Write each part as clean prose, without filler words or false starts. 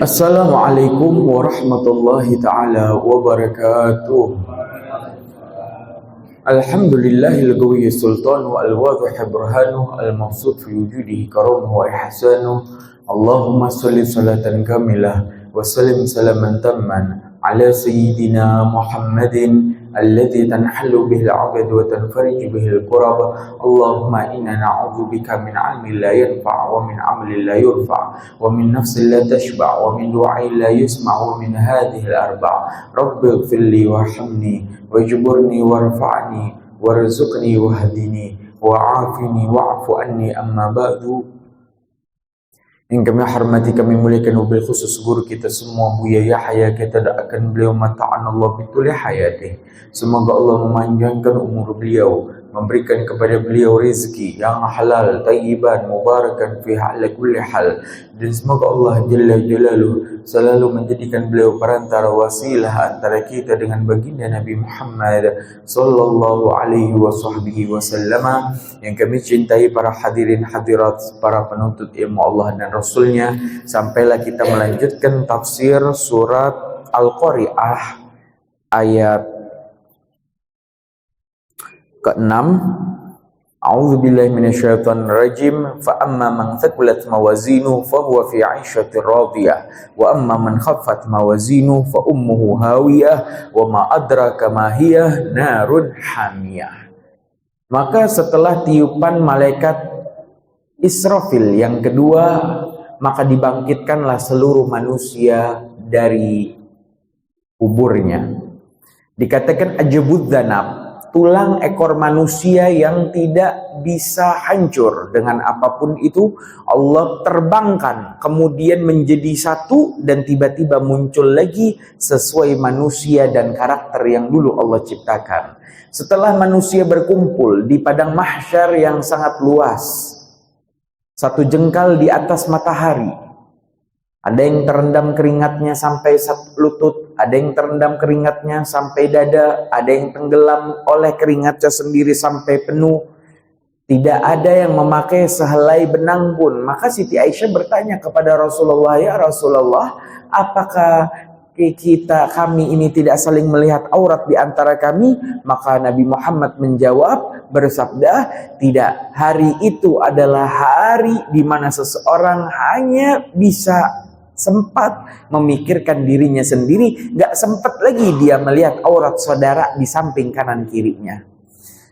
Assalamualaikum warahmatullahi ta'ala wabarakatuh. Alhamdulillahil qawiyyi sultan wa al-wadhih burhanu al-mabsut fi wujudihi karamuhu wa ihsanu. Allahumma shalli salatan kamilah wa sallim salaman tamman ala sayyidina Muhammadin alladhi tanhallu bihil 'aqd wa tanfariju bihil kurab. Allahumma inna na'udzubika min 'ilmin la yanfa' wa min 'amalin la yurfa' wa min nafsin la tashba' wa min du'ain la yusma' wa min hadhihi al-arba'. Rabbi ighfirli warhamni wajburni warfa'ni warzuqni wahdini wa'afini wa'fu anni. Amma ba'du. Yang kami hormati, kami muliakan wabil khusus guru kita semua, Buya Yahya. Kita doakan beliau mata'an Allah bituli hayatih. Semoga Allah memanjangkan umur beliau, memberikan kepada beliau rezeki yang halal, tayyiban, mubarakan fi ala kulli hal. Dan semoga Allah Jalla Jalaluhu selalu menjadikan beliau perantara wasilah antara kita dengan baginda Nabi Muhammad sallallahu alaihi wasallam. Yang kami cintai para hadirin hadirat, para penuntut ilmu Allah dan Rasulnya, sampailah kita melanjutkan tafsir surat Al-Qari'ah ayat ke-6. A'udzubillahi minasyaitonir rajim. Fa amma man thaqulat mawazinu fa huwa fi 'ishatir radiyah wa amma man khaffat mawazinu fa ummuhu hawiyah wa ma adraka ma hiya narun hamiyah. Maka setelah tiupan malaikat Israfil yang kedua, maka dibangkitkanlah seluruh manusia dari kuburnya. Dikatakan ajabud dzanab, tulang ekor manusia yang tidak bisa hancur dengan apapun itu, Allah terbangkan kemudian menjadi satu dan tiba-tiba muncul lagi sesuai manusia dan karakter yang dulu Allah ciptakan. Setelah manusia berkumpul di padang mahsyar yang sangat luas, satu jengkal di atas matahari, ada yang terendam keringatnya sampai lutut, ada yang terendam keringatnya sampai dada, ada yang tenggelam oleh keringatnya sendiri sampai penuh. Tidak ada yang memakai sehelai benang pun. Maka Siti Aisyah bertanya kepada Rasulullah, "Ya Rasulullah, apakah kami ini tidak saling melihat aurat di antara kami?" Maka Nabi Muhammad menjawab bersabda, "Tidak, hari itu adalah hari di mana seseorang hanya bisa sempat memikirkan dirinya sendiri, gak sempat lagi dia melihat aurat saudara di samping kanan kirinya."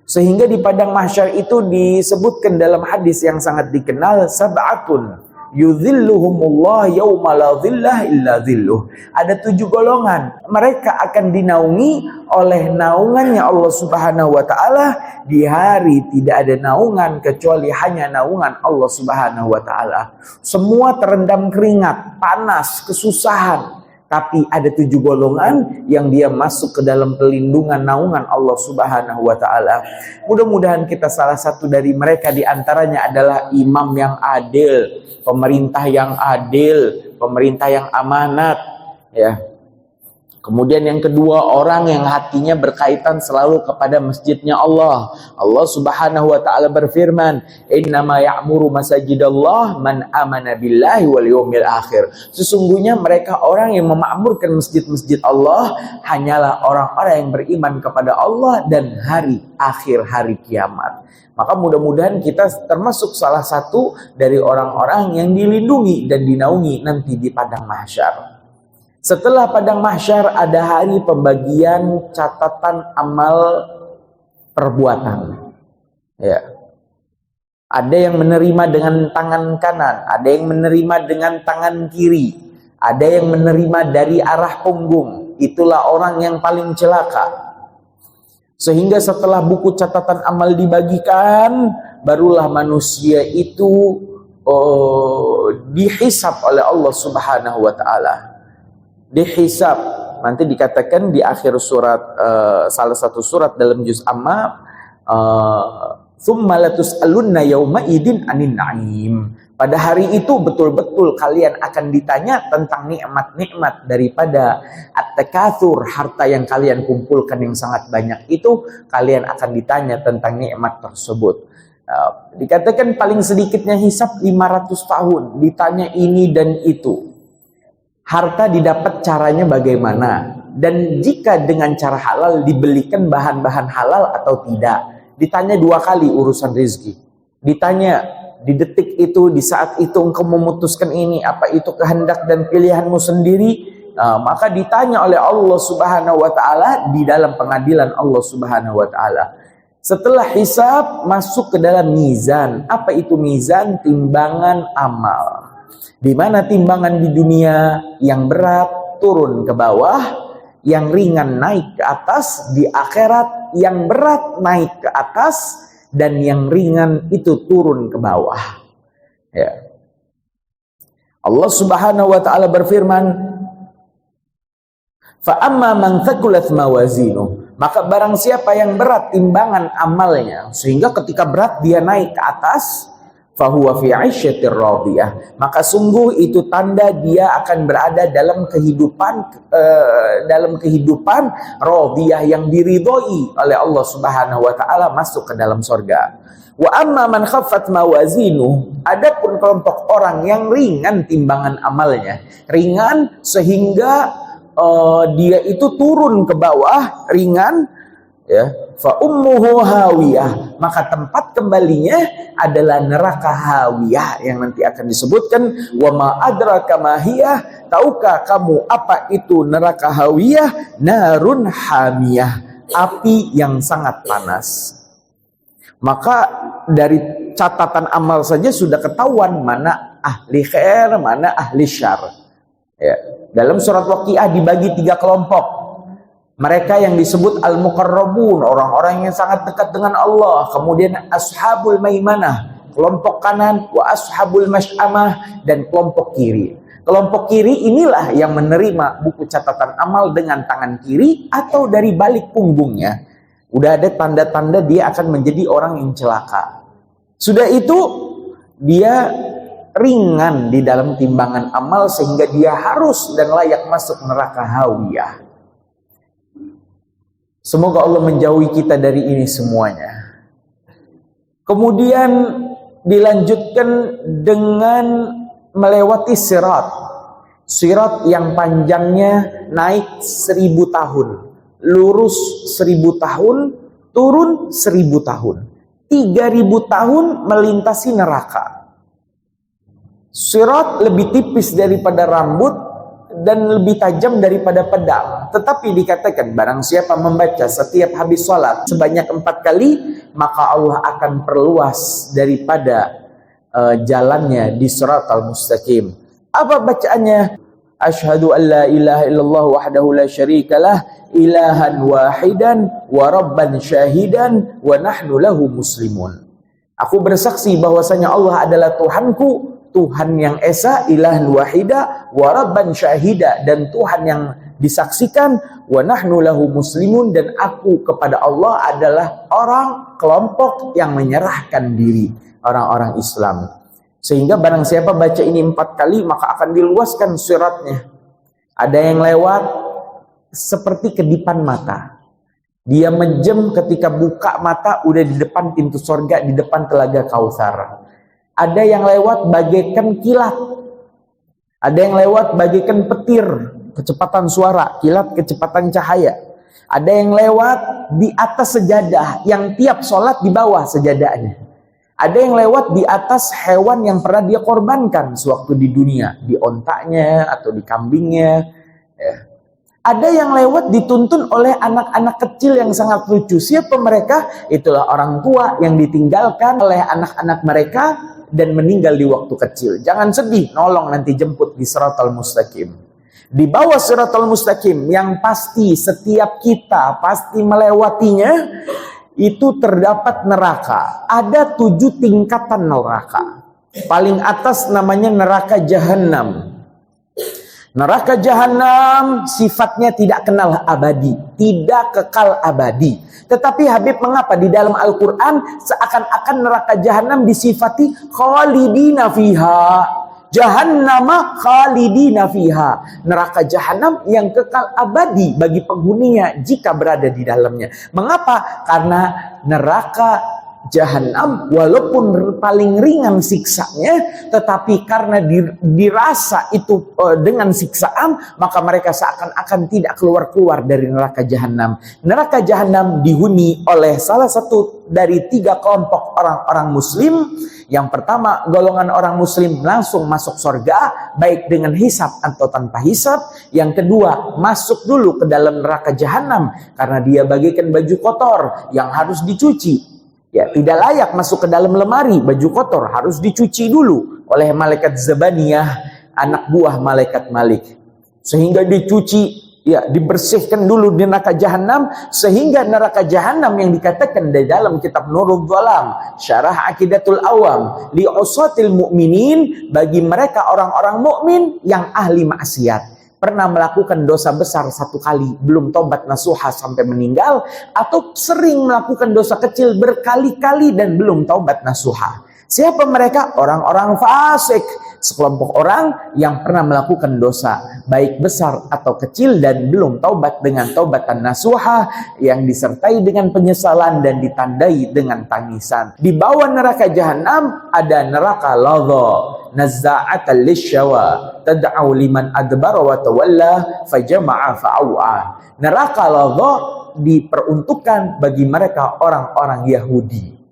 Sehingga di padang mahsyar itu disebutkan dalam hadis yang sangat dikenal, sab'atun yudhilluhumullah yawma la dhillah illa dhilluh. Ada 7 golongan, mereka akan dinaungi oleh naungannya Allah Subhanahu wa taala. Di hari tidak ada naungan kecuali hanya naungan Allah Subhanahu wa taala. Semua terendam keringat, panas, kesusahan, tapi ada 7 golongan yang dia masuk ke dalam pelindungan naungan Allah Subhanahu wa taala. Mudah-mudahan kita salah satu dari mereka. Di antaranya adalah imam yang adil, pemerintah yang adil, pemerintah yang amanat, ya. Kemudian yang kedua, orang yang hatinya berkaitan selalu kepada masjidnya Allah. Allah Subhanahu wa taala berfirman, "Innama ya'muru masajidallah man amana billahi wal yawmil akhir." Sesungguhnya mereka orang yang memakmurkan masjid-masjid Allah hanyalah orang-orang yang beriman kepada Allah dan hari akhir, hari kiamat. Maka mudah-mudahan kita termasuk salah satu dari orang-orang yang dilindungi dan dinaungi nanti di padang mahsyar. Setelah padang mahsyar ada hari pembagian catatan amal perbuatan. Ya. Ada yang menerima dengan tangan kanan, ada yang menerima dengan tangan kiri, ada yang menerima dari arah punggung. Itulah orang yang paling celaka. Sehingga setelah buku catatan amal dibagikan, barulah manusia itu dihisab oleh Allah Subhanahu wa taala. Dihisab, nanti dikatakan di akhir surat, salah satu surat dalam juz Amma, "Tsumma latus'alunna yauma idin 'anin na'im." Pada hari itu betul-betul kalian akan ditanya tentang nikmat-nikmat daripada at-takatsur, harta yang kalian kumpulkan yang sangat banyak itu, kalian akan ditanya tentang nikmat tersebut. Dikatakan paling sedikitnya hisab 500 tahun, ditanya ini dan itu. harta didapat caranya bagaimana, dan jika dengan cara halal dibelikan bahan-bahan halal atau tidak. Ditanya 2 kali urusan rezeki. Ditanya di detik itu, di saat itu engkau memutuskan ini, apa itu kehendak dan pilihanmu sendiri? Maka ditanya oleh Allah Subhanahu wa taala di dalam pengadilan Allah Subhanahu wa taala. Setelah hisab masuk ke dalam mizan. Apa itu mizan? Timbangan amal. Di mana timbangan di dunia yang berat turun ke bawah, yang ringan naik ke atas. Di akhirat yang berat naik ke atas dan yang ringan itu turun ke bawah. Ya. Allah Subhanahu wa taala berfirman, fa amma man thaqulat mawazinuh, maka barang siapa yang berat timbangan amalnya sehingga ketika berat dia naik ke atas, fahuwa fi 'aisyatir radiyah, maka sungguh itu tanda dia akan berada dalam kehidupan radiyah yang diridhoi oleh Allah Subhanahu wa taala, masuk ke dalam surga. Wa amma man khaffat mawazinuh, adapun kelompok orang yang ringan timbangan amalnya, ringan sehingga dia itu turun ke bawah, ringan, ya, fa ummuhu hawiyah, maka tempat kembalinya adalah neraka hawiyah yang nanti akan disebutkan. Wa ma adraka ma hiyah, tahukah kamu apa itu neraka hawiyah? Narun hamiyah, api yang sangat panas. Maka dari catatan amal saja sudah ketahuan mana ahli khair, mana ahli syar. Ya. Dalam surat Waqiah dibagi 3 kelompok. Mereka yang disebut al-muqarrabun, orang-orang yang sangat dekat dengan Allah. Kemudian ashabul maimanah, kelompok kanan, wa ashabul masy'amah, dan kelompok kiri. Kelompok kiri inilah yang menerima buku catatan amal dengan tangan kiri atau dari balik punggungnya. Udah ada tanda-tanda dia akan menjadi orang yang celaka. Sudah itu dia ringan di dalam timbangan amal sehingga dia harus dan layak masuk neraka hawiyah. Semoga Allah menjauhi kita dari ini semuanya. Kemudian dilanjutkan dengan melewati sirat. Sirat yang panjangnya naik 1000 tahun, lurus 1000 tahun, turun 1000 tahun. 3000 tahun melintasi neraka. Sirat lebih tipis daripada rambut dan lebih tajam daripada pedang. Tetapi dikatakan barang siapa membaca setiap habis sholat sebanyak 4 kali, maka Allah akan perluas daripada jalannya di siratal mustaqim. Apa bacaannya? Asyhadu an la ilaha illallah wahdahu la syarikalah, ilahan wahidan wa rabban syahidan wa nahnu lahu muslimun. Aku bersaksi bahwasanya Allah adalah Tuhanku, Tuhan yang esa, ilahan wahida, wa rabban syahida, dan Tuhan yang disaksikan, wa nahnu lahu muslimun, dan aku kepada Allah adalah orang kelompok yang menyerahkan diri, orang-orang Islam. Sehingga barang siapa baca ini 4 kali maka akan diluaskan siratnya. Ada yang lewat seperti kedipan mata. Dia menjem ketika buka mata udah di depan pintu surga, di depan telaga Kautsar. Ada yang lewat bagaikan kilat. Ada yang lewat bagaikan petir, kecepatan suara, kilat kecepatan cahaya. Ada yang lewat di atas sejadah, yang tiap sholat di bawah sejadahnya. Ada yang lewat di atas hewan yang pernah dia korbankan sewaktu di dunia, di ontaknya atau di kambingnya. Ya. Ada yang lewat dituntun oleh anak-anak kecil yang sangat lucu. Siapa mereka? Itulah orang tua yang ditinggalkan oleh anak-anak mereka dan meninggal di waktu kecil. Jangan sedih, nolong nanti jemput di siratal mustaqim. Di bawah siratal mustaqim yang pasti setiap kita pasti melewatinya, itu terdapat neraka. Ada 7 tingkatan neraka. Paling atas namanya neraka jahanam. Neraka jahanam sifatnya tidak kenal abadi, tidak kekal abadi. Tetapi Habib mengapa di dalam Al-Quran seakan-akan neraka jahanam disifati khalidina fiha, jahannama khalidina fiha, neraka jahanam yang kekal abadi bagi penghuninya jika berada di dalamnya. Mengapa? Karena neraka Jahanam, walaupun paling ringan siksanya, tetapi karena dirasa itu dengan siksaan, maka mereka seakan-akan tidak keluar-keluar dari neraka Jahanam. Neraka Jahanam dihuni oleh salah satu dari 3 kelompok orang-orang muslim. Yang pertama, golongan orang muslim langsung masuk surga, baik dengan hisab atau tanpa hisab. Yang kedua, masuk dulu ke dalam neraka Jahanam karena dia bagikan baju kotor yang harus dicuci. Ya, tidak layak masuk ke dalam lemari, baju kotor harus dicuci dulu oleh malaikat Zabaniyah, anak buah malaikat Malik. Sehingga dicuci, ya, dibersihkan dulu di neraka Jahanam, sehingga neraka Jahanam yang dikatakan di dalam kitab Nurul Dhalam, Syarah Aqidatul Awam, li usatil mu'minin, bagi mereka orang-orang mukmin yang ahli maksiat, pernah melakukan dosa besar 1 kali, belum tobat nasuha sampai meninggal, atau sering melakukan dosa kecil berkali-kali dan belum tobat nasuha. Siapa mereka? Orang-orang fasik, sekelompok orang yang pernah melakukan dosa baik besar atau kecil dan belum taubat dengan taubatan nasuha yang disertai dengan penyesalan dan ditandai dengan tangisan. Di bawah neraka Jahanam ada neraka Ladha, nazza'atan lisyawa, tad'u liman adbara wa tawalla fajama'a fa'au'a. Neraka Ladha diperuntukkan bagi mereka orang-orang Yahudi.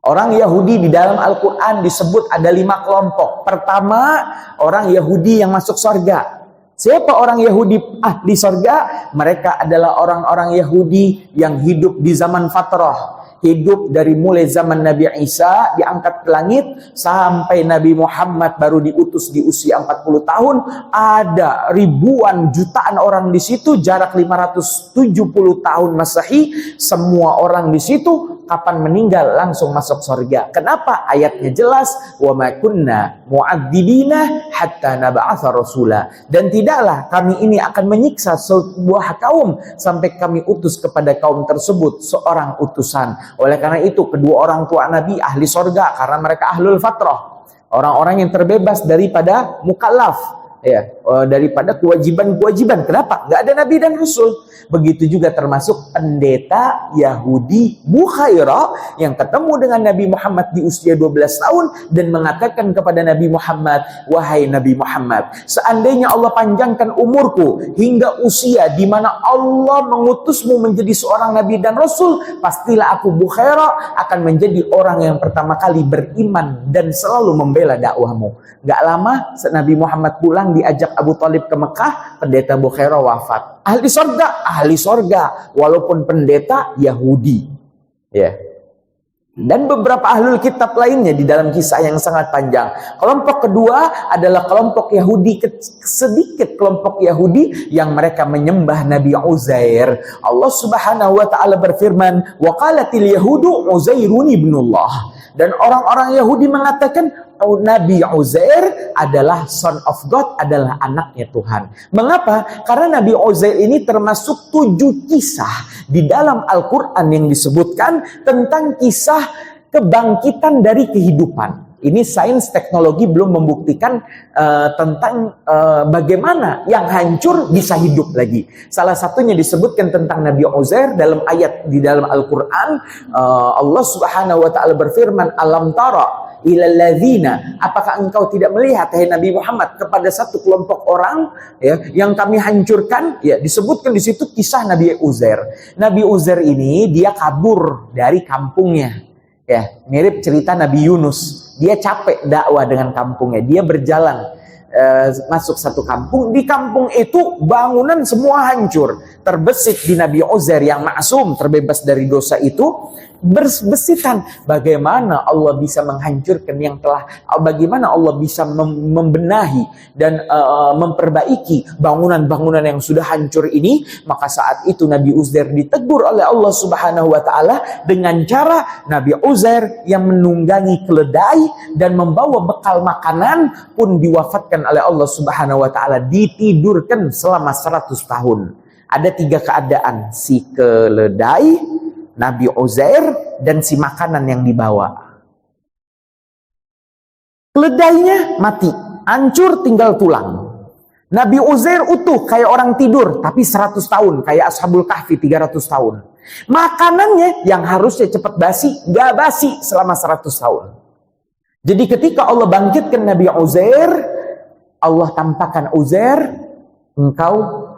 Orang Yahudi di dalam Al-Quran disebut ada 5 kelompok. Pertama, orang Yahudi yang masuk surga. Siapa orang Yahudi ahli surga? Mereka adalah orang-orang Yahudi yang hidup di zaman fatrah. Hidup dari mulai zaman Nabi Isa diangkat ke langit sampai Nabi Muhammad baru diutus di usia 40 tahun. Ada ribuan jutaan orang di situ, jarak 570 tahun Masehi. Semua orang di situ kapan meninggal langsung masuk surga. Kenapa? Ayatnya jelas, wa ma kunna mu'adzibina hatta nab'atsa rasula. Dan tidaklah kami ini akan menyiksa sebuah kaum sampai kami utus kepada kaum tersebut seorang utusan. Oleh karena itu, kedua orang tua Nabi ahli surga karena mereka ahlul fatrah, orang-orang yang terbebas daripada mukallaf, ya, daripada kewajiban-kewajiban. Kenapa? Gak ada Nabi dan Rasul. Begitu juga termasuk pendeta Yahudi Bukhairah yang ketemu dengan Nabi Muhammad di usia 12 tahun dan mengatakan kepada Nabi Muhammad, wahai Nabi Muhammad, seandainya Allah panjangkan umurku hingga usia di mana Allah mengutusmu menjadi seorang Nabi dan Rasul, pastilah aku Bukhairah akan menjadi orang yang pertama kali beriman dan selalu membela dakwahmu. Gak lama Nabi Muhammad pulang, diajak Abu Thalib ke Mekah, pendeta Bukhairah wafat. Ahli sorga, walaupun pendeta Yahudi, ya. Dan beberapa ahlul kitab lainnya di dalam kisah yang sangat panjang. Kelompok kedua adalah kelompok Yahudi, sedikit kelompok Yahudi yang mereka menyembah Nabi Uzair. Allah Subhanahu wa taala berfirman, wa qalatil yahudu Uzairun ibnullah. Dan orang-orang Yahudi mengatakan Nabi Uzair adalah son of God, adalah anaknya Tuhan. Mengapa? Karena Nabi Uzair ini termasuk 7 kisah di dalam Al-Quran yang disebutkan tentang kisah kebangkitan dari kehidupan. Ini sains teknologi belum membuktikan tentang bagaimana yang hancur bisa hidup lagi. Salah satunya disebutkan tentang Nabi Uzair dalam ayat di dalam Al-Quran. Allah Subhanahu wa taala berfirman, alam tara ilal ladzina, apakah engkau tidak melihat hai Nabi Muhammad kepada satu kelompok orang, ya, yang kami hancurkan? Ya, disebutkan di situ kisah Nabi Uzair. Nabi Uzair ini dia kabur dari kampungnya. Ya, mirip cerita Nabi Yunus. Dia capek dakwah dengan kampungnya. Dia berjalan masuk satu kampung. Di kampung itu bangunan semua hancur. Terbesit di Nabi Uzair yang maksum, terbebas dari dosa itu, berbesitan bagaimana Allah bisa menghancurkan yang telah, bagaimana Allah bisa membenahi dan memperbaiki bangunan-bangunan yang sudah hancur ini. Maka saat itu Nabi Uzair ditegur oleh Allah Subhanahu wa taala dengan cara Nabi Uzair yang menunggangi keledai dan membawa bekal makanan pun diwafatkan oleh Allah Subhanahu wa taala, ditidurkan selama 100 tahun. Ada 3 keadaan, si keledai, Nabi Uzair, dan si makanan yang dibawa. Keledainya mati, hancur tinggal tulang. Nabi Uzair utuh kayak orang tidur, tapi 100 tahun, kayak Ashabul Kahfi 300 tahun. Makanannya yang harusnya cepat basi, gak basi selama 100 tahun. Jadi ketika Allah bangkitkan Nabi Uzair, Allah tampakkan Uzair, engkau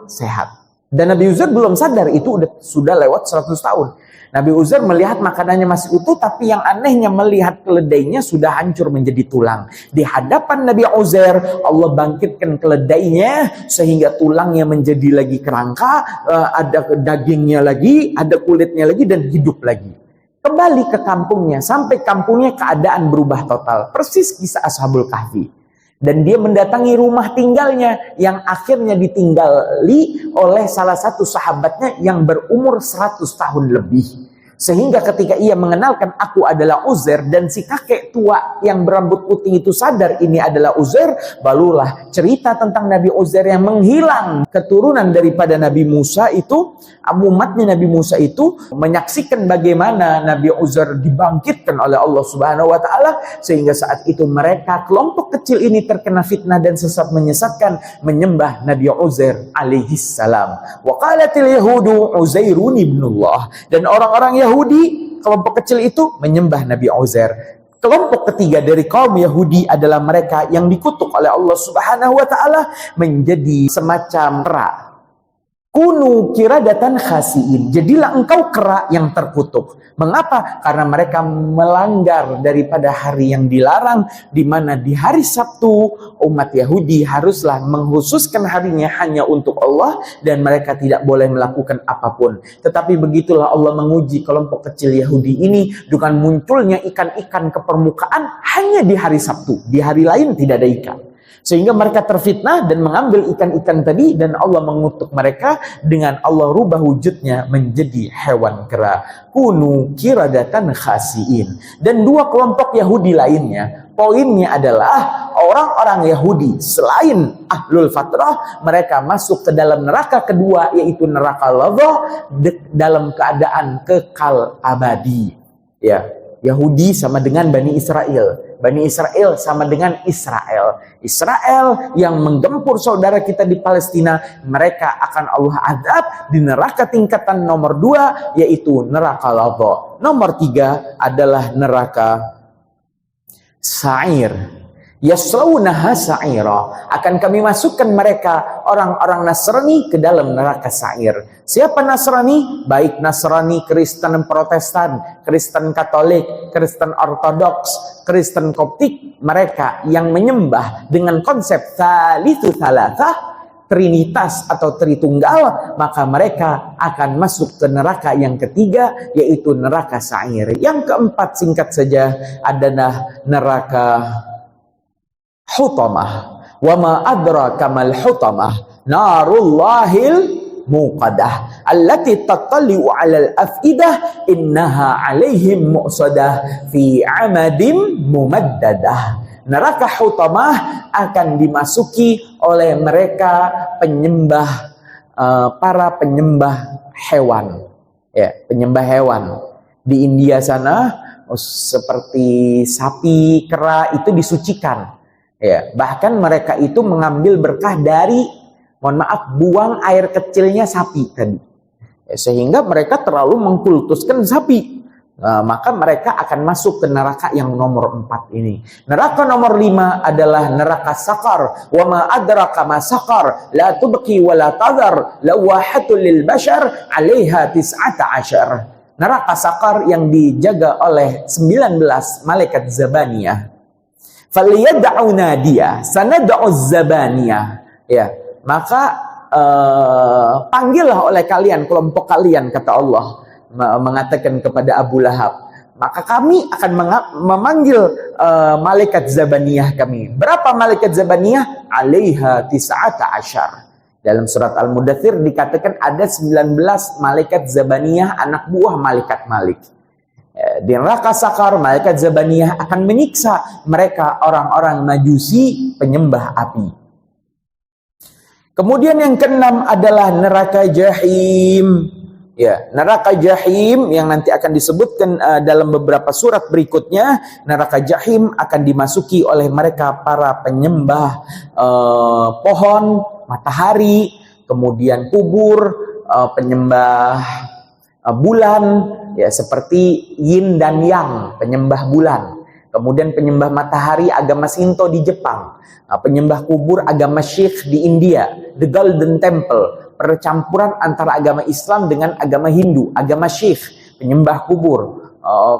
sehat. Dan Nabi Uzair belum sadar itu sudah lewat 100 tahun. Nabi Uzair melihat makanannya masih utuh, tapi yang anehnya melihat keledainya sudah hancur menjadi tulang. Di hadapan Nabi Uzair, Allah bangkitkan keledainya sehingga tulangnya menjadi lagi kerangka, ada dagingnya lagi, ada kulitnya lagi, dan hidup lagi. Kembali ke kampungnya, sampai kampungnya keadaan berubah total. Persis kisah Ashabul Kahfi. Dan dia mendatangi rumah tinggalnya yang akhirnya ditinggali oleh salah satu sahabatnya yang berumur 100 tahun lebih. Sehingga ketika ia mengenalkan aku adalah Uzair, dan si kakek tua yang berambut putih itu sadar ini adalah Uzair, barulah cerita tentang Nabi Uzair yang menghilang keturunan daripada Nabi Musa itu. Umatnya Nabi Musa itu menyaksikan bagaimana Nabi Uzair dibangkitkan oleh Allah Subhanahu wa taala, sehingga saat itu mereka kelompok kecil ini terkena fitnah dan sesat menyesatkan, menyembah Nabi Uzair alaihi salam. Wa qalatil yahudu Uzairun ibnullah, dan orang-orang Yahudi kelompok kecil itu menyembah Nabi Uzair. Kelompok ketiga dari kaum Yahudi adalah mereka yang dikutuk oleh Allah Subhanahu wa taala menjadi semacam kera. Kunu kiradatan khasiin. Jadilah engkau kera yang terkutuk. Mengapa? Karena mereka melanggar daripada hari yang dilarang, di mana di hari Sabtu umat Yahudi haruslah menghususkan harinya hanya untuk Allah dan mereka tidak boleh melakukan apapun. Tetapi begitulah Allah menguji kelompok kecil Yahudi ini dengan munculnya ikan-ikan ke permukaan hanya di hari Sabtu. Di hari lain tidak ada ikan. Sehingga mereka terfitnah dan mengambil ikan-ikan tadi, dan Allah mengutuk mereka dengan Allah rubah wujudnya menjadi hewan kera. Kunu kiradatan khasiin. Dan dua kelompok Yahudi lainnya, poinnya adalah orang-orang Yahudi selain ahlul fatrah, mereka masuk ke dalam neraka kedua, yaitu neraka ladha, dalam keadaan kekal abadi. Ya, Yahudi sama dengan Bani Israel. Bani Israel sama dengan Israel. Israel yang menggempur saudara kita di Palestina, mereka akan Allah adab di neraka tingkatan nomor 2, yaitu neraka ladha. Nomor 3 adalah neraka sa'ir. Yaslaunaha sa'ira. Akan kami masukkan mereka, orang-orang Nasrani, ke dalam neraka sa'ir. Siapa Nasrani? Baik Nasrani Kristen Protestan, Kristen Katolik, Kristen Ortodoks, Kristen Koptik, mereka yang menyembah dengan konsep Thalithu Thalathah, Trinitas atau Tritunggal, maka mereka akan masuk ke neraka yang ketiga, yaitu neraka sa'ir. Yang keempat, singkat saja, adalah neraka Hutamah. Wa ma adraka mal hutamah, narullahil muqadah allati tattali'u 'alal afidah innaha 'alaihim mu'sadah fi 'amadim mumaddadah. Neraka Hutamah akan dimasuki oleh mereka penyembah, para penyembah hewan, ya, penyembah hewan di India sana, seperti sapi, kera itu disucikan. Ya, bahkan mereka itu mengambil berkah dari, mohon maaf, buang air kecilnya sapi tadi. Ya, sehingga mereka terlalu mengkultuskan sapi. Nah, maka mereka akan masuk ke neraka yang nomor 4 ini. Neraka nomor 5 adalah neraka sakar. Wa ma adraka ma sakar, la tubqi wa la tadhar, lawahatul lil bashar 'alaiha 19. Neraka sakar yang dijaga oleh 19 malaikat Zabaniyah. Faliyad'u nadiya sanad'u zabaniyah. Ya, maka panggillah oleh kalian kelompok kalian, kata Allah mengatakan kepada Abu Lahab, maka kami akan memanggil malaikat Zabaniyah kami. Berapa malaikat Zabaniyah? 'alaiha 19. Dalam surat Al-Mudaththir dikatakan ada 19 malaikat Zabaniyah, anak buah malaikat Malik. Di neraka sakar, malaikat Zabaniyah akan menyiksa mereka, orang-orang Majusi penyembah api. Kemudian yang keenam adalah neraka Jahim. Ya, neraka Jahim yang nanti akan disebutkan dalam beberapa surat berikutnya. Neraka Jahim akan dimasuki oleh mereka para penyembah pohon, matahari, kemudian kubur, penyembah bulan, ya seperti yin dan yang, penyembah bulan. Kemudian penyembah matahari agama Shinto di Jepang, penyembah kubur agama Sikh di India, the Golden Temple, percampuran antara agama Islam dengan agama Hindu, agama Sikh, penyembah kubur.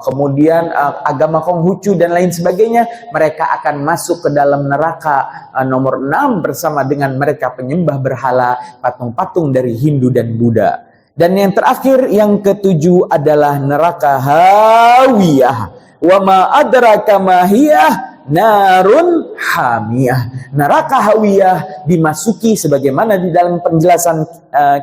Kemudian agama Konghucu dan lain sebagainya, mereka akan masuk ke dalam neraka nomor 6 bersama dengan mereka penyembah berhala, patung-patung dari Hindu dan Buddha. Dan yang terakhir, yang ketujuh adalah neraka hawiyah. Wa ma adraka ma hiyah narun hamiyah. Neraka hawiyah dimasuki sebagaimana di dalam penjelasan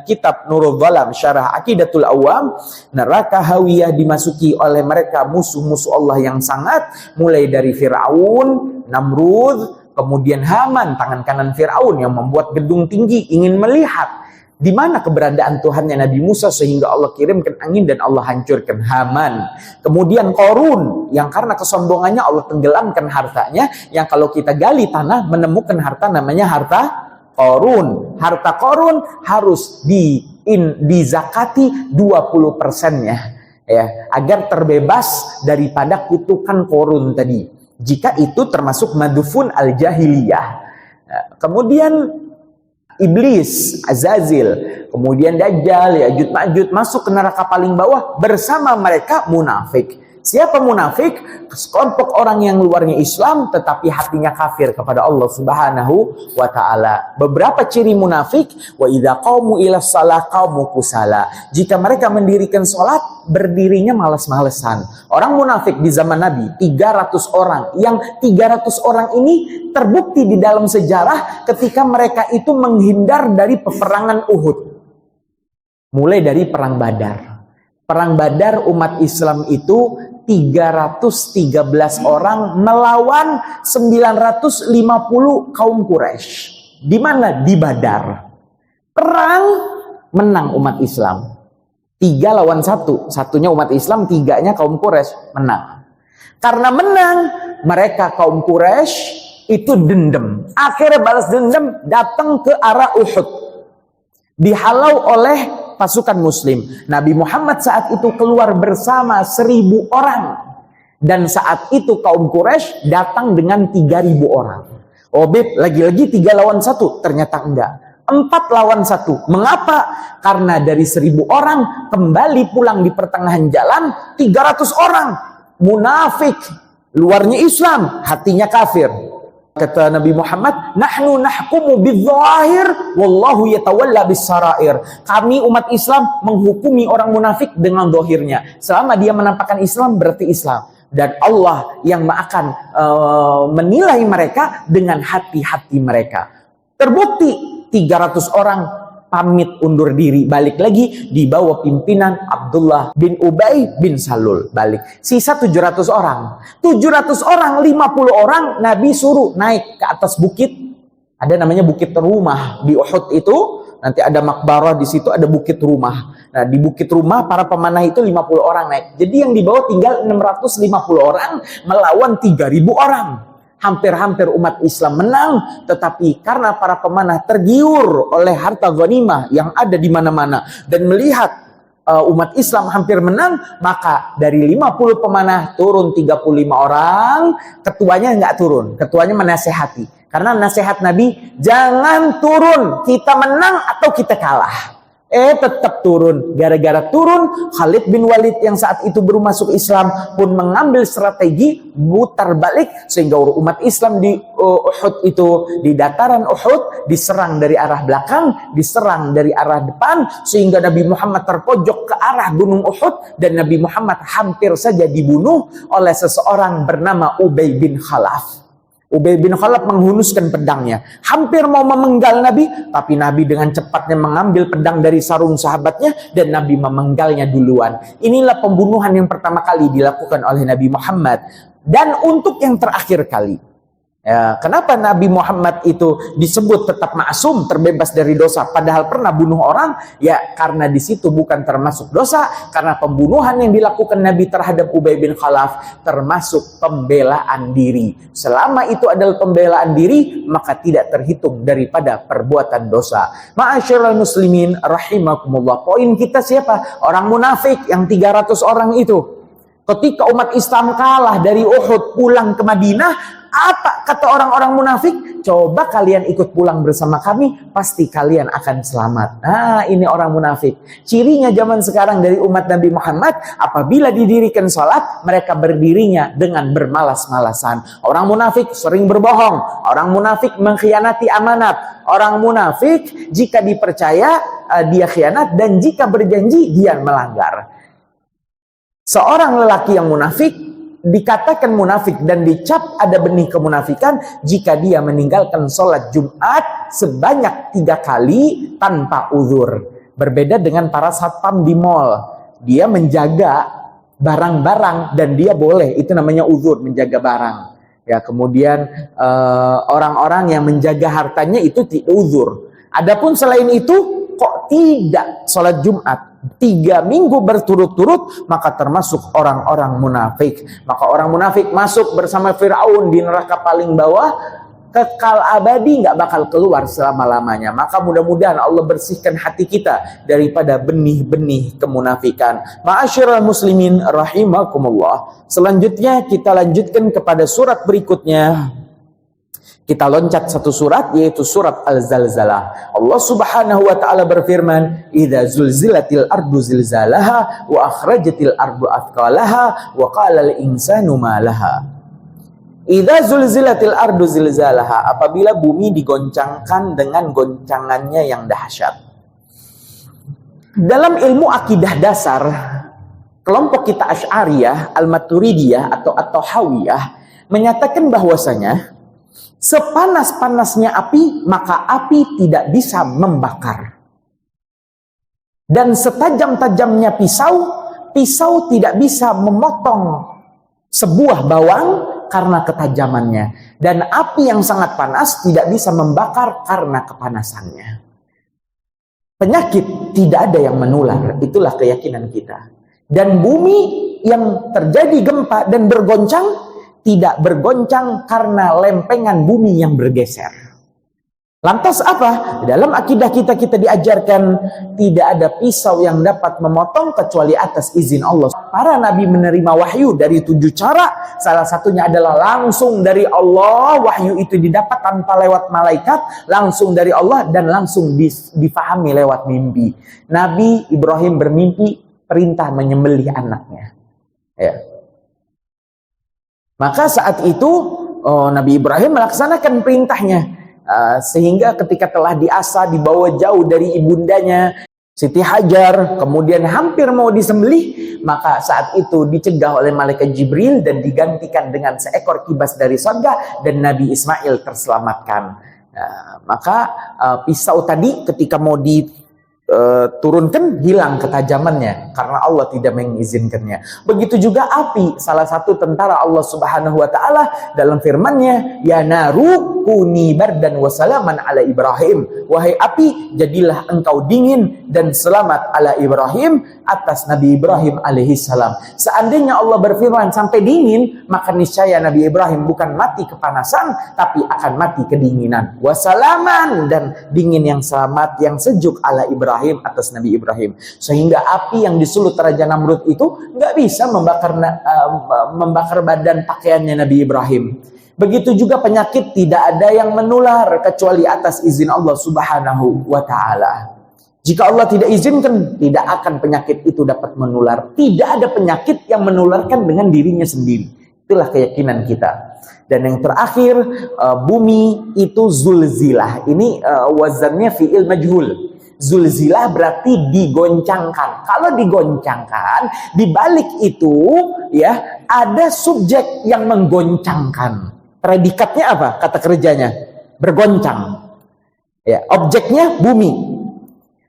kitab Nurul Dhalam Syarah Aqidatul Awam. Neraka hawiyah dimasuki oleh mereka musuh-musuh Allah yang sangat, mulai dari Fir'aun, Namrud, kemudian Haman, tangan kanan Fir'aun yang membuat gedung tinggi, ingin melihat di mana keberadaan Tuhannya Nabi Musa sehingga Allah kirimkan angin dan Allah hancurkan Haman. Kemudian Qarun yang karena kesombongannya Allah tenggelamkan hartanya, yang kalau kita gali tanah menemukan harta namanya harta Qarun. Harta Qarun harus dizakati 20%-nya, ya, agar terbebas daripada kutukan Qarun tadi. Jika itu termasuk madufun al-jahiliyah. Kemudian Iblis, Azazil, kemudian Dajjal, Ya'juj Ma'juj masuk ke neraka paling bawah bersama mereka munafik. Siapa munafik? Sekelompok orang yang luarnya Islam tetapi hatinya kafir kepada Allah Subhanahu wa taala. Beberapa ciri munafik, wa idza qamu ila shalah qamu kusala. Jika mereka mendirikan salat, berdirinya malas-malesan. Orang munafik di zaman Nabi 300 orang, yang 300 orang ini terbukti di dalam sejarah ketika mereka itu menghindar dari peperangan Uhud. Mulai dari perang Badar. Perang Badar umat Islam itu 313 orang melawan 950 kaum Quraisy. Di mana? Di Badar. Perang menang umat Islam. 3 lawan 1. Satunya umat Islam, 3-nya kaum Quraisy, menang. Karena menang, mereka kaum Quraisy itu dendam. Akhirnya balas dendam, datang ke arah Uhud. Dihalau oleh pasukan muslim. Nabi Muhammad saat itu keluar bersama 1000 orang. Dan saat itu kaum Quraisy datang dengan 3000 orang. Oh Beb, lagi-lagi 3 lawan 1. Ternyata enggak. 4 lawan 1. Mengapa? Karena dari 1000 orang kembali pulang di pertengahan jalan 300 orang. Munafik. Luarnya Islam, hatinya kafir. Kata Nabi Muhammad, nahnu nahkumu bidzahir wallahu yatawalla bis-sarair. Kami umat Islam menghukumi orang munafik dengan zahirnya. Selama dia menampakkan Islam berarti Islam, dan Allah yang akan menilai mereka dengan hati-hati mereka. Terbukti 300 orang pamit undur diri, balik lagi di bawah pimpinan Abdullah bin Ubay bin Salul, balik. Sisa 700 orang. 700 orang, 50 orang Nabi suruh naik ke atas bukit. Ada namanya Bukit Rumah di Uhud itu. Nanti ada makbarah di situ, ada Bukit Rumah. Nah, di Bukit Rumah para pemanah itu 50 orang naik. Jadi yang di bawah tinggal 650 orang melawan 3000 orang. Hampir-hampir umat Islam menang, tetapi karena para pemanah tergiur oleh harta ghanimah yang ada di mana-mana dan melihat umat Islam hampir menang, maka dari 50 pemanah turun 35 orang, ketuanya nggak turun, ketuanya menasehati. Karena nasihat Nabi, jangan turun, kita menang atau kita kalah. Tetap turun. Gara-gara turun, Khalid bin Walid yang saat itu baru masuk Islam pun mengambil strategi mutar balik, sehingga umat Islam di Uhud itu, di dataran Uhud, diserang dari arah belakang, diserang dari arah depan, sehingga Nabi Muhammad terpojok ke arah gunung Uhud, dan Nabi Muhammad hampir saja dibunuh oleh seseorang bernama Ubay bin Khalaf. Ubay bin Khalaf menghunuskan pedangnya, hampir mau memenggal Nabi, tapi Nabi dengan cepatnya mengambil pedang dari sarung sahabatnya dan Nabi memenggalnya duluan. Inilah pembunuhan yang pertama kali dilakukan oleh Nabi Muhammad. Dan untuk yang terakhir kali, Ya, kenapa Nabi Muhammad itu disebut tetap maksum, terbebas dari dosa, padahal pernah bunuh orang? Ya, karena di situ bukan termasuk dosa, karena pembunuhan yang dilakukan Nabi terhadap Ubay bin Khalaf termasuk pembelaan diri. Selama itu adalah pembelaan diri, maka tidak terhitung daripada perbuatan dosa. Ma'asyiral muslimin rahimakumullah. Poin kita siapa? Orang munafik yang 300 orang itu. Ketika umat Islam kalah dari Uhud pulang ke Madinah, apa kata orang-orang munafik? Coba kalian ikut pulang bersama kami, pasti kalian akan selamat. Nah, ini orang munafik. Cirinya zaman sekarang dari umat Nabi Muhammad, apabila didirikan sholat, mereka berdirinya dengan bermalas-malasan. Orang munafik sering berbohong. Orang munafik mengkhianati amanat. Orang munafik jika dipercaya, dia khianat, dan jika berjanji, dia melanggar. Seorang lelaki yang munafik dikatakan munafik dan dicap ada benih kemunafikan jika dia meninggalkan sholat Jumat sebanyak 3 kali tanpa uzur. Berbeda dengan para satpam di mall. Dia menjaga barang-barang dan dia boleh, itu namanya uzur, menjaga barang. Ya, kemudian orang-orang yang menjaga hartanya itu tidak uzur. Adapun selain itu kok tidak sholat Jumat 3 minggu berturut-turut, maka termasuk orang-orang munafik. Maka orang munafik masuk bersama Fir'aun di neraka paling bawah, kekal abadi, nggak bakal keluar selama-lamanya. Maka mudah-mudahan Allah bersihkan hati kita daripada benih-benih kemunafikan. Ma'asyiral muslimin rahimakumullah. Selanjutnya kita lanjutkan kepada surat berikutnya. Kita loncat satu surat, yaitu surat Al-Zalzalah. Allah Subhanahu wa taala berfirman, "Idza zulzilatil ardu zilzalaha wa akhrajatil ardu athqalaha wa qala al-insanu ma laha." Idza zulzilatil ardu zilzalaha, apabila bumi digoncangkan dengan goncangannya yang dahsyat. Dalam ilmu akidah dasar, kelompok kita Asy'ariyah, Al-Maturidiyah atau At-Tahawiyah menyatakan bahwasanya sepanas-panasnya api, maka api tidak bisa membakar. Dan setajam-tajamnya pisau, pisau tidak bisa memotong sebuah bawang karena ketajamannya. Dan api yang sangat panas tidak bisa membakar karena kepanasannya. Penyakit tidak ada yang menular, itulah keyakinan kita. Dan bumi yang terjadi gempa dan bergoncang, tidak bergoncang karena lempengan bumi yang bergeser. Lantas apa? Dalam akidah kita diajarkan tidak ada pisau yang dapat memotong kecuali atas izin Allah. Para nabi menerima wahyu dari 7 cara. Salah satunya adalah langsung dari Allah. Wahyu itu didapat tanpa lewat malaikat, langsung dari Allah dan langsung difahami lewat mimpi. Nabi Ibrahim bermimpi perintah menyembelih anaknya. Ya. Maka saat itu Nabi Ibrahim melaksanakan perintahnya, sehingga ketika telah diasah, dibawa jauh dari ibundanya Siti Hajar, kemudian hampir mau disembelih, maka saat itu dicegah oleh malaikat Jibril dan digantikan dengan seekor kibas dari surga dan Nabi Ismail terselamatkan. Maka pisau tadi ketika mau turunkan, hilang ketajamannya karena Allah tidak mengizinkannya. Begitu juga api, salah satu tentara Allah Subhanahu wa taala dalam firman-Nya, "Ya naru kuni bardan wa salaman ala Ibrahim." Wahai api, jadilah engkau dingin dan selamat ala Ibrahim, atas Nabi Ibrahim alaihi salam. Seandainya Allah berfirman sampai dingin, maka niscaya Nabi Ibrahim bukan mati kepanasan, tapi akan mati kedinginan. Wasalaman, dan dingin yang selamat, yang sejuk ala Ibrahim, atas Nabi Ibrahim. Sehingga api yang disulut Raja Namrud itu nggak bisa membakar badan pakaiannya Nabi Ibrahim. Begitu juga penyakit tidak ada yang menular kecuali atas izin Allah Subhanahu wa taala. Jika Allah tidak izinkan, tidak akan penyakit itu dapat menular. Tidak ada penyakit yang menularkan dengan dirinya sendiri. Itulah keyakinan kita. Dan yang terakhir, bumi itu zulzilah. Ini wazannya fi'il majhul. Zulzilah berarti digoncangkan. Kalau digoncangkan, di balik itu ya ada subjek yang menggoncangkan. Predikatnya apa? Kata kerjanya bergoncang. Ya, objeknya bumi.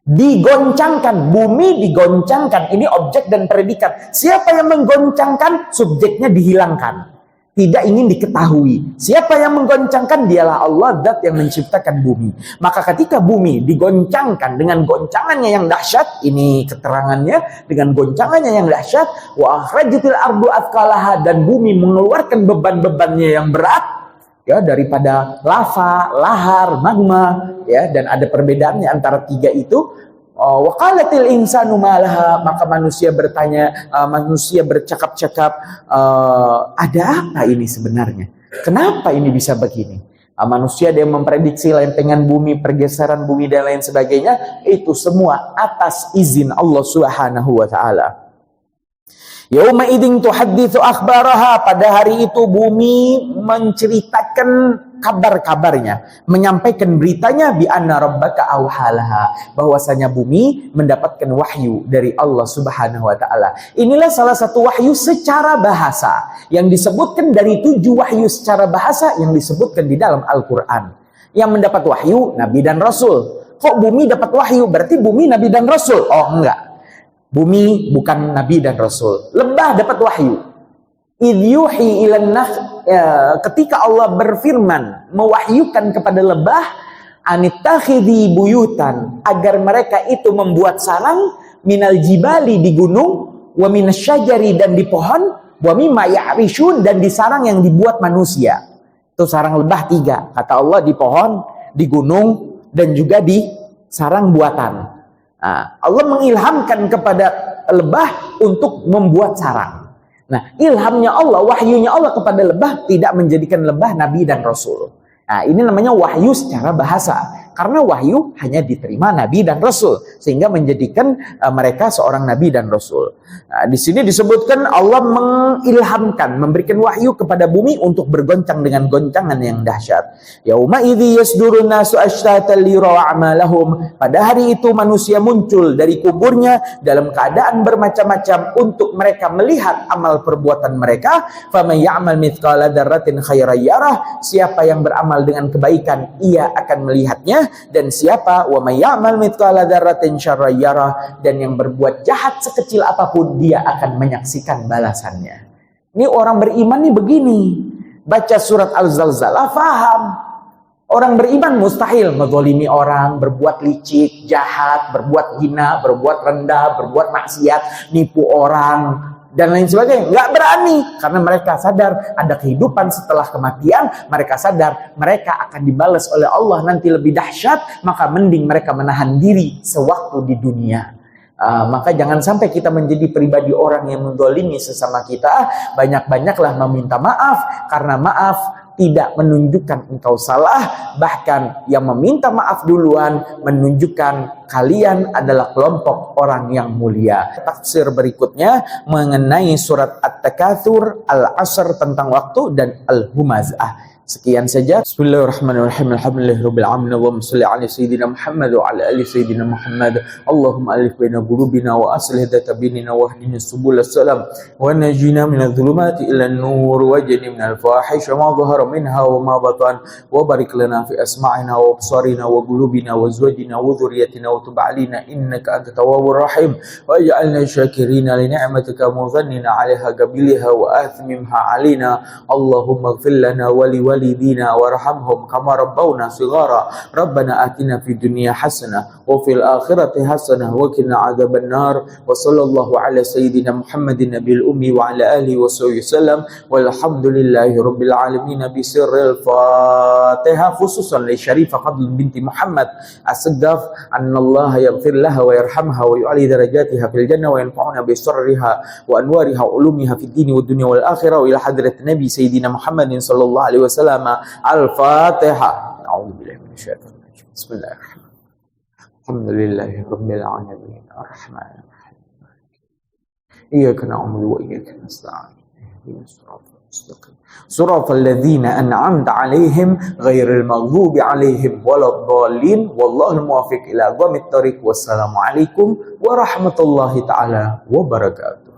Digoncangkan, bumi digoncangkan. Ini objek dan predikat. Siapa yang menggoncangkan? Subjeknya dihilangkan. tidak ingin diketahui. Siapa yang menggoncangkan? Dialah Allah, zat yang menciptakan bumi. Maka ketika bumi digoncangkan dengan goncangannya yang dahsyat, ini keterangannya, dengan goncangannya yang dahsyat, wa akhrajatil ardu athqalaha, dan bumi mengeluarkan beban-bebannya yang berat, ya, daripada lava, lahar, magma, ya, dan ada perbedaannya antara tiga itu. Waqalatil insanu malaha, maka manusia bertanya, manusia bercakap-cakap, ada apa ini sebenarnya? Kenapa ini bisa begini? Manusia dia memprediksi lempengan bumi, pergeseran bumi dan lain sebagainya, itu semua atas izin Allah Subhanahu wa taala. Yauma idzin tuhadditsu akhbaraha, pada hari itu bumi menceritakan kabar-kabarnya, menyampaikan beritanya, bi anna rabbaka auhalaha, bahwasanya bumi mendapatkan wahyu dari Allah Subhanahu wa taala. Inilah salah satu wahyu secara bahasa yang disebutkan dari 7 wahyu secara bahasa yang disebutkan di dalam Al-Qur'an. Yang mendapat wahyu nabi dan rasul. Kok bumi dapat wahyu? Berarti bumi nabi dan rasul? Oh, enggak. Bumi bukan nabi dan rasul. Lebah dapat wahyu. Idh yuhi ilan ketika Allah berfirman, mewahyukan kepada lebah, anittakhidhi buyutan, agar mereka itu membuat sarang, minal jibali, di gunung, wa minasyajari, dan di pohon, wa mimma ya'rishun, dan di sarang yang dibuat manusia. Itu sarang lebah 3, kata Allah, di pohon, di gunung, dan juga di sarang buatan. Nah, Allah mengilhamkan kepada lebah untuk membuat sarang. Nah, ilhamnya Allah, wahyunya Allah kepada lebah tidak menjadikan lebah nabi dan rasul. Nah, ini namanya wahyu secara bahasa. Karena wahyu hanya diterima nabi dan rasul, sehingga menjadikan mereka seorang nabi dan rasul. Nah, di sini disebutkan Allah mengilhamkan, memberikan wahyu kepada bumi untuk bergoncang dengan goncangan yang dahsyat. Yauma idzi yasdurun nasu ashtatan liyaraw a'malahum, pada hari itu manusia muncul dari kuburnya dalam keadaan bermacam-macam untuk mereka melihat amal perbuatan mereka. Faman ya'mal mithqala dzarratin khairan yarah, siapa yang beramal dengan kebaikan ia akan melihatnya, dan siapa wa may ya'mal mithqala dzarratin syarran yarah, dan yang berbuat jahat sekecil apapun dia akan menyaksikan balasannya. Ini orang beriman nih begini, baca surat Al-Zalzalah faham. Orang beriman mustahil menzalimi orang, berbuat licik, jahat, berbuat hina, berbuat rendah, berbuat maksiat, nipu orang dan lain sebagainya. Nggak berani, karena mereka sadar ada kehidupan setelah kematian. Mereka sadar mereka akan dibalas oleh Allah nanti lebih dahsyat, maka mending mereka menahan diri sewaktu di dunia. Maka jangan sampai kita menjadi pribadi orang yang menzalimi sesama kita. Banyak-banyaklah meminta maaf, karena maaf tidak menunjukkan engkau salah, bahkan yang meminta maaf duluan menunjukkan kalian adalah kelompok orang yang mulia. Tafsir berikutnya mengenai surat At-Takatsur, Al-Asr tentang waktu, dan Al-Humazah. Sekian saja. Bismillahirrahmanirrahim. Alhamdulillahirabbil alamin. Allahumma shalli ala sayyidina Muhammad wa ala ali sayyidina Muhammad. Allahumma alif baina qulubina wa aslih dhata bainina wa hdina subul salam wa najina minadh dhulumati ila an-nur wa jannibna minal fawahish ma dhahara minha wa ma batan wa barik lana fi asma'ina wa absarina wa qulubina wa azwajina wa dhurriyyatina wa tub alaina innaka antat tawwabur rahim wa ij'alna syakirina li ni'matika mudhannina 'alaiha qabiliha wa athmimha 'alaina. Allahumma ighfir lana wa li والدينا وارحمهم كما ربونا صغارا ربنا آتنا في الدنيا حسنة وفي الآخرة حسنة وقنا عذاب النار وصلى الله على سيدنا محمد النبي الأمي وعلى آله وصحبه وسلم والحمد لله رب العالمين بسر الفاتحة خصوصا لشريفة فضل بنت محمد أسقف أن الله يغفر لها ويرحمها ويعلي درجاتها في الجنة وينفعنا بسرها وأنوارها وعلومها في الدين والدنيا والآخرة وإلى حضرة النبي سيدنا محمد صلى الله عليه وسلم. Al-Fatihah. A'udzubillahi minasyaitonir rajim. Bismillahirrahmanirrahim. Alhamdulillahirabbil alamin. Arrahmanirrahim. Iyyaka na'budu wa iyyaka nasta'in. Ihdinas siratal mustaqim. Siratal ladzina an'amta 'alaihim ghairil maghdubi 'alaihim waladdallin. Wallahul muwaffiq ila aqwamit thoriq. Wassalamu alaikum warahmatullahi taala wabarakatuh.